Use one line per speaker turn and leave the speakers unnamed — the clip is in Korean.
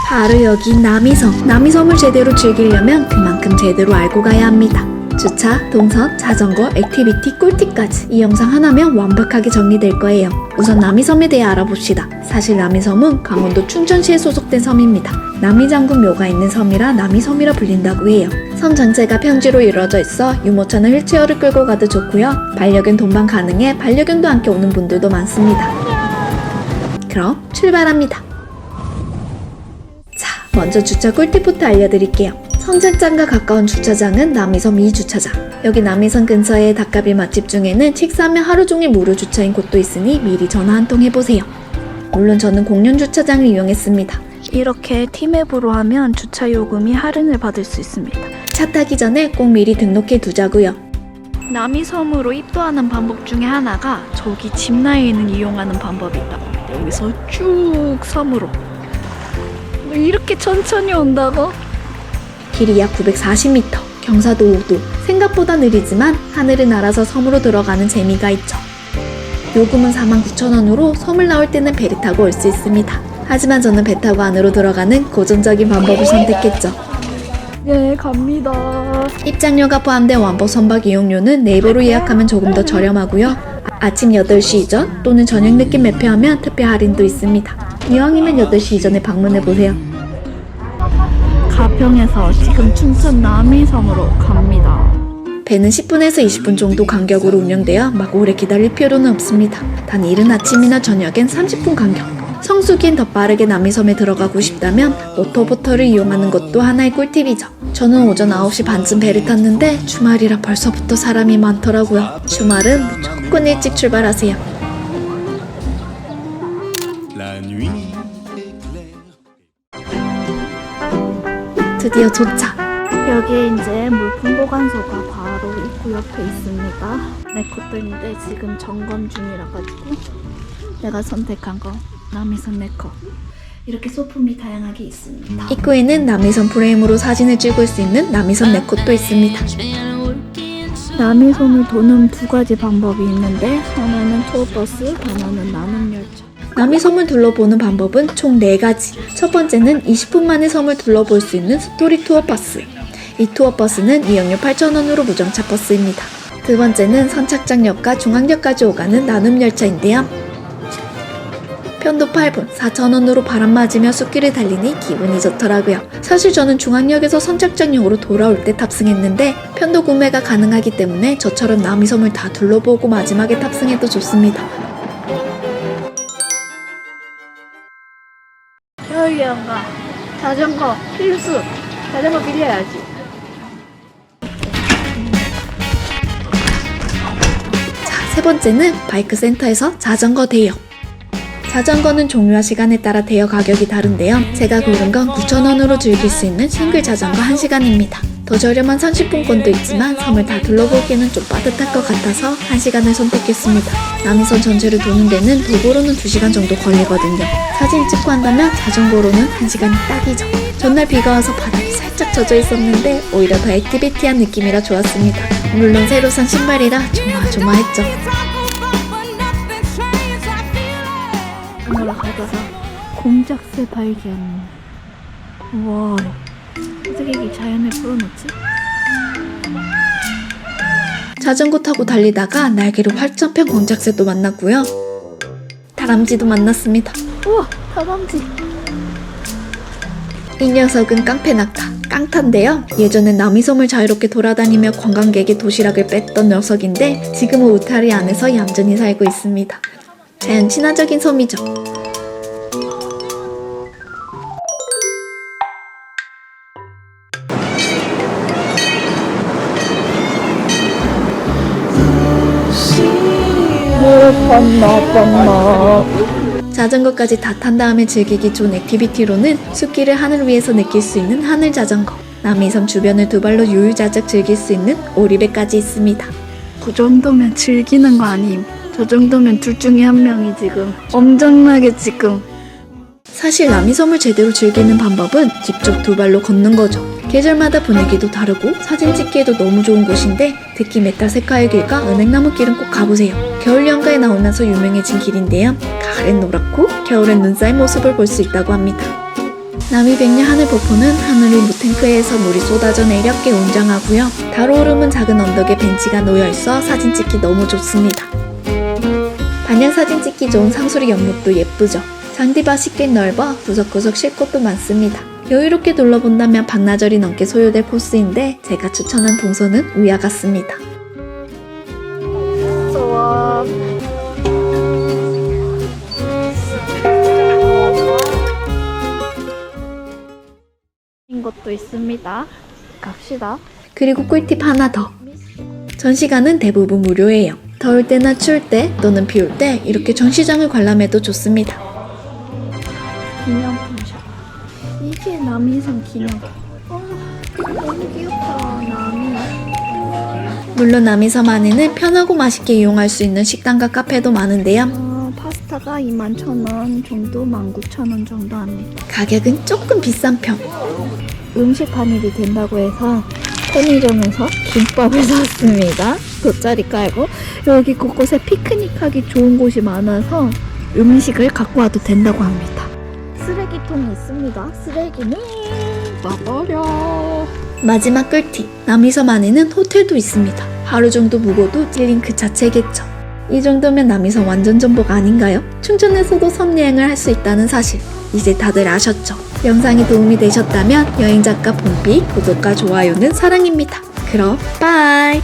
바로 여기 남이섬. 남이섬을 제대로 즐기려면 그만큼 제대로 알고 가야 합니다. 주차, 동선, 자전거, 액티비티, 꿀팁까지 이 영상 하나면 완벽하게 정리될 거예요. 우선 남이섬에 대해 알아봅시다. 사실 남이섬은 강원도 충천시에 소속된 섬입니다. 남이장군 묘가 있는 섬이라 남이섬이라 불린다고 해요. 섬 전체가 평지로 이루어져 있어 유모차나 휠체어를 끌고 가도 좋고요. 반려견 동반 가능해 반려견도 함께 오는 분들도 많습니다. 그럼 출발합니다. 자, 먼저 주차 꿀팁부터 알려드릴게요. 선착장과 가까운 주차장은 남이섬 2주차장. 여기 남이섬 근처의 닭갈비 맛집 중에는 식사하면 하루 종일 무료 주차인 곳도 있으니 미리 전화 한 통 해보세요. 물론 저는 공용 주차장을 이용했습니다.
이렇게 티맵으로 하면 주차 요금이 할인을 받을 수 있습니다.
차 타기 전에 꼭 미리 등록해 두자고요.
남이섬으로 입도하는 방법 중에 하나가 저기 집 라인을 이용하는 방법이 있다고 합니다. 여기서 쭉 섬으로 이렇게 천천히 온다고?
길이 약 940m, 경사도 5도. 생각보다 느리지만 하늘을 날아서 섬으로 들어가는 재미가 있죠. 요금은 49,000원으로 섬을 나올 때는 배를 타고 올 수 있습니다. 하지만 저는 배 타고 안으로 들어가는 고전적인 방법을 선택했죠.
네, 갑니다.
입장료가 포함된 왕복 선박 이용료는 네이버로 예약하면 조금 더 저렴하고요. 아침 8시 이전 또는 저녁 늦게 매표하면 특별 할인도 있습니다. 이왕이면 8시 이전에 방문해보세요.
가평에서 지금 춘천 남이섬으로 갑니다.
배는 10분에서 20분 정도 간격으로 운영되어 막 오래 기다릴 필요는 없습니다. 단 이른 아침이나 저녁엔 30분 간격. 성수기엔 더 빠르게 남이섬에 들어가고 싶다면 모터보터를 이용하는 것도 하나의 꿀팁이죠. 저는 오전 9시 반쯤 배를 탔는데 주말이라 벌써부터 사람이 많더라고요. 주말은 무조건 일찍 출발하세요. 드디어 도착!
여기에 이제 물품 보관소가 바로 입구 옆에 있습니다. 내 것도 있는데 지금 점검 중이라 가지고 내가 선택한 거 남이섬 내 거. 이렇게 소품이 다양하게 있습니다.
입구에는 남이섬 프레임으로 사진을 찍을 수 있는 남이섬 네컷도 있습니다.
남이섬을 도는 두 가지 방법이 있는데 하나는 투어버스, 하나는 나눔 열차.
남이섬을 둘러보는 방법은 총 4가지. 첫 번째는 20분 만에 섬을 둘러볼 수 있는 스토리 투어 버스. 이 투어 버스는 이용료 8,000원으로 무정차 버스입니다. 두 번째는 선착장역과 중앙역까지 오가는 나눔 열차인데요. 편도 8분, 4,000원으로 바람 맞으며 숲길을 달리니 기분이 좋더라고요. 사실 저는 중앙역에서 선착장역으로 돌아올 때 탑승했는데 편도 구매가 가능하기 때문에 저처럼 남이섬을 다 둘러보고 마지막에 탑승해도 좋습니다.
여기 안 가. 자전거 필수. 자전거 빌려야지.
자, 세 번째는 바이크 센터에서 자전거 대여. 자전거는 종류와 시간에 따라 대여 가격이 다른데요. 제가 고른 건 9,000원으로 즐길 수 있는 싱글 자전거 1시간입니다. 더 저렴한 30분권도 있지만 섬을 다 둘러보기에는 좀 빠듯할 것 같아서 1시간을 선택했습니다. 남이섬 전체를 도는 데는 도보로는 2시간 정도 걸리거든요. 사진 찍고 한다면 자전거로는 1시간이 딱이죠. 전날 비가 와서 바닥이 살짝 젖어 있었는데 오히려 더 액티비티한 느낌이라 좋았습니다. 물론 새로 산 신발이라 조마조마했죠.
올라가다가 공작새 발견. 와, 어떻게 이 자연을 풀어놓지?
자전거 타고 달리다가 날개를 활짝 편 공작새도 만났고요. 다람쥐도 만났습니다.
우와, 다람쥐.
이 녀석은 깡패낙타, 깡타인데요. 예전엔 남이섬을 자유롭게 돌아다니며 관광객의 도시락을 뺐던 녀석인데 지금은 울타리 안에서 얌전히 살고 있습니다. 자연 친화적인 섬이죠. 자전거까지 다 탄 다음에 즐기기 좋은 액티비티로는 숲길을 하늘 위에서 느낄 수 있는 하늘 자전거, 남이섬 주변을 두 발로 유유자적 즐길 수 있는 오리배까지 있습니다.
그 정도면 즐기는 거 아님? 저 정도면 둘 중에 한 명이 지금 엄청나게 지금.
사실 남이섬을 제대로 즐기는 방법은 직접 두 발로 걷는 거죠. 계절마다 분위기도 다르고 사진 찍기에도 너무 좋은 곳인데 특히 메탈 색깔의 길과 은행나무 길은 꼭 가보세요. 겨울 연가에 나오면서 유명해진 길인데요. 가을엔 노랗고 겨울엔 눈 쌓인 모습을 볼 수 있다고 합니다. 남이백리 하늘폭포는 하늘이 무탱크에서 물이 쏟아져 내려 꽤 웅장하고요. 달오름은 작은 언덕에 벤치가 놓여있어 사진 찍기 너무 좋습니다. 단양사진 찍기 좋은 상수리 연못도 예쁘죠. 잔디밭이 꽤 넓어 구석구석 쉴 곳도 많습니다. 여유롭게 둘러본다면 반나절이 넘게 소요될 코스인데 제가 추천한 동선은 위와 같습니다.
좋아. 것도 있습니다. 갑시다.
그리고 꿀팁 하나 더. 전시관은 대부분 무료예요. 더울 때나 추울 때 또는 비 올 때 이렇게 전시장을 관람해도 좋습니다.
기념품샵. 이게 남이섬 기념품. 너무 귀엽다. 남이.
물론 남이섬 안에는 편하고 맛있게 이용할 수 있는 식당과 카페도 많은데요.
파스타가 21,000원 정도, 19,000원 정도 합니다.
가격은 조금 비싼 편.
음식 반입이 된다고 해서 편의점에서 김밥을 샀습니다. 돗자리 깔고 여기 곳곳에 피크닉하기 좋은 곳이 많아서 음식을 갖고 와도 된다고 합니다. 쓰레기통이 있습니다. 쓰레기는 놔버려.
마지막 꿀팁. 남이섬 안에는 호텔도 있습니다. 하루 정도 묵어도 힐링 그 자체겠죠. 이 정도면 남이섬 완전 전복 아닌가요? 충청에서도 섬 여행을 할 수 있다는 사실 이제 다들 아셨죠? 영상이 도움이 되셨다면 여행작가 봄비 구독과 좋아요는 사랑입니다. 그럼 빠이!